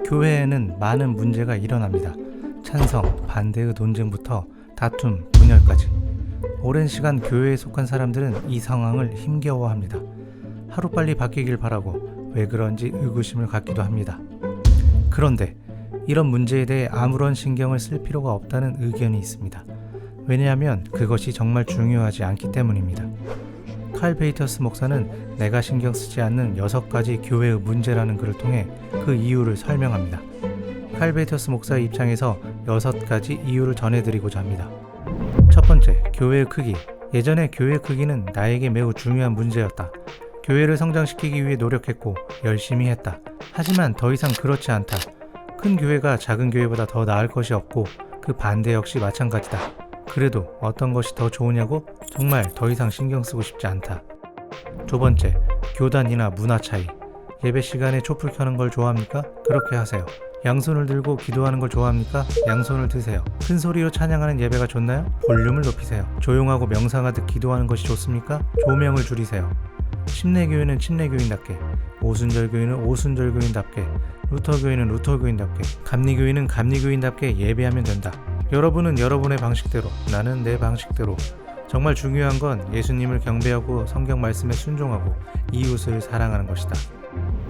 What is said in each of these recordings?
교회에는 많은 문제가 일어납니다. 찬성, 반대의 논쟁부터 다툼, 분열까지. 오랜 시간 교회에 속한 사람들은 이 상황을 힘겨워합니다. 하루빨리 바뀌길 바라고 왜 그런지 의구심을 갖기도 합니다. 그런데 이런 문제에 대해 아무런 신경을 쓸 필요가 없다는 의견이 있습니다. 왜냐하면 그것이 정말 중요하지 않기 때문입니다. 칼 베이터스 목사는 내가 신경 쓰지 않는 6가지 교회의 문제라는 글을 통해 그 이유를 설명합니다. 칼 베이터스 목사의 입장에서 6가지 이유를 전해드리고자 합니다. 첫 번째, 교회의 크기. 예전에 교회 크기는 나에게 매우 중요한 문제였다. 교회를 성장시키기 위해 노력했고 열심히 했다. 하지만 더 이상 그렇지 않다. 큰 교회가 작은 교회보다 더 나을 것이 없고 그 반대 역시 마찬가지다. 그래도 어떤 것이 더 좋으냐고? 정말 더 이상 신경 쓰고 싶지 않다. 두 번째, 교단이나 문화 차이. 예배 시간에 촛불 켜는 걸 좋아합니까? 그렇게 하세요. 양손을 들고 기도하는 걸 좋아합니까? 양손을 드세요. 큰 소리로 찬양하는 예배가 좋나요? 볼륨을 높이세요. 조용하고 명상하듯 기도하는 것이 좋습니까? 조명을 줄이세요. 침례교회는 침례교인답게, 오순절교회는 오순절교인답게, 루터교회는 루터교인답게, 감리교회는 감리교인답게 예배하면 된다. 여러분은 여러분의 방식대로, 나는 내 방식대로. 정말 중요한 건 예수님을 경배하고 성경 말씀에 순종하고 이웃을 사랑하는 것이다.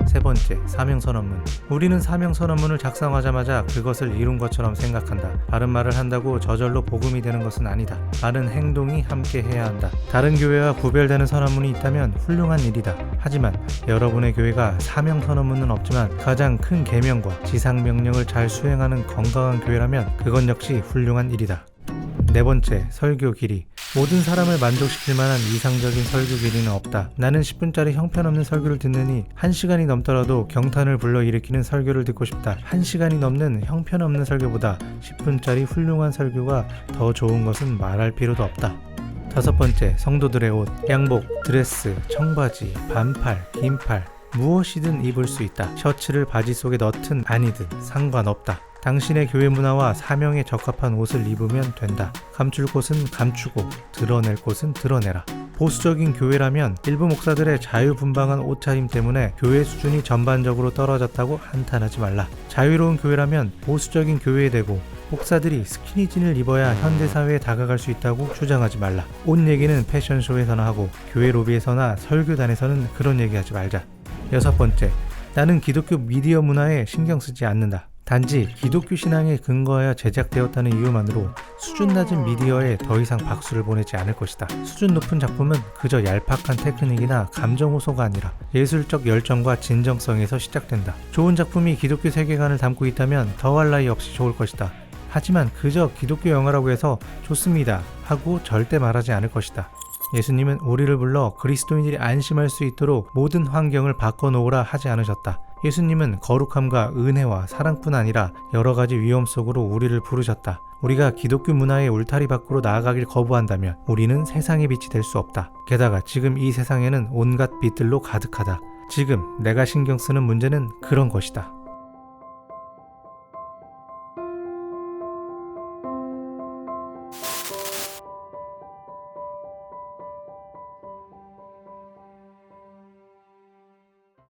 세 번째, 사명선언문. 우리는 사명선언문을 작성하자마자 그것을 이룬 것처럼 생각한다. 바른 말을 한다고 저절로 복음이 되는 것은 아니다. 바른 행동이 함께 해야 한다. 다른 교회와 구별되는 선언문이 있다면 훌륭한 일이다. 하지만 여러분의 교회가 사명선언문은 없지만 가장 큰 계명과 지상명령을 잘 수행하는 건강한 교회라면 그건 역시 훌륭한 일이다. 네 번째, 설교 길이. 모든 사람을 만족시킬 만한 이상적인 설교 길이는 없다. 나는 10분짜리 형편없는 설교를 듣느니 1시간이 넘더라도 경탄을 불러일으키는 설교를 듣고 싶다. 1시간이 넘는 형편없는 설교보다 10분짜리 훌륭한 설교가 더 좋은 것은 말할 필요도 없다. 다섯 번째, 성도들의 옷. 양복, 드레스, 청바지, 반팔, 긴팔, 무엇이든 입을 수 있다. 셔츠를 바지 속에 넣든 아니든 상관없다. 당신의 교회 문화와 사명에 적합한 옷을 입으면 된다. 감출 곳은 감추고 드러낼 곳은 드러내라. 보수적인 교회라면 일부 목사들의 자유분방한 옷차림 때문에 교회 수준이 전반적으로 떨어졌다고 한탄하지 말라. 자유로운 교회라면 보수적인 교회에 대고 목사들이 스키니진을 입어야 현대사회에 다가갈 수 있다고 주장하지 말라. 옷 얘기는 패션쇼에서나 하고 교회 로비에서나 설교단에서는 그런 얘기하지 말자. 여섯 번째, 나는 기독교 미디어 문화에 신경 쓰지 않는다. 단지 기독교 신앙에 근거하여 제작되었다는 이유만으로 수준 낮은 미디어에 더 이상 박수를 보내지 않을 것이다. 수준 높은 작품은 그저 얄팍한 테크닉이나 감정 호소가 아니라 예술적 열정과 진정성에서 시작된다. 좋은 작품이 기독교 세계관을 담고 있다면 더할 나위 없이 좋을 것이다. 하지만 그저 기독교 영화라고 해서 좋습니다 하고 절대 말하지 않을 것이다. 예수님은 우리를 불러 그리스도인들이 안심할 수 있도록 모든 환경을 바꿔놓으라 하지 않으셨다. 예수님은 거룩함과 은혜와 사랑뿐 아니라 여러 가지 위험 속으로 우리를 부르셨다. 우리가 기독교 문화의 울타리 밖으로 나아가길 거부한다면 우리는 세상의 빛이 될 수 없다. 게다가 지금 이 세상에는 온갖 빛들로 가득하다. 지금 내가 신경 쓰는 문제는 그런 것이다.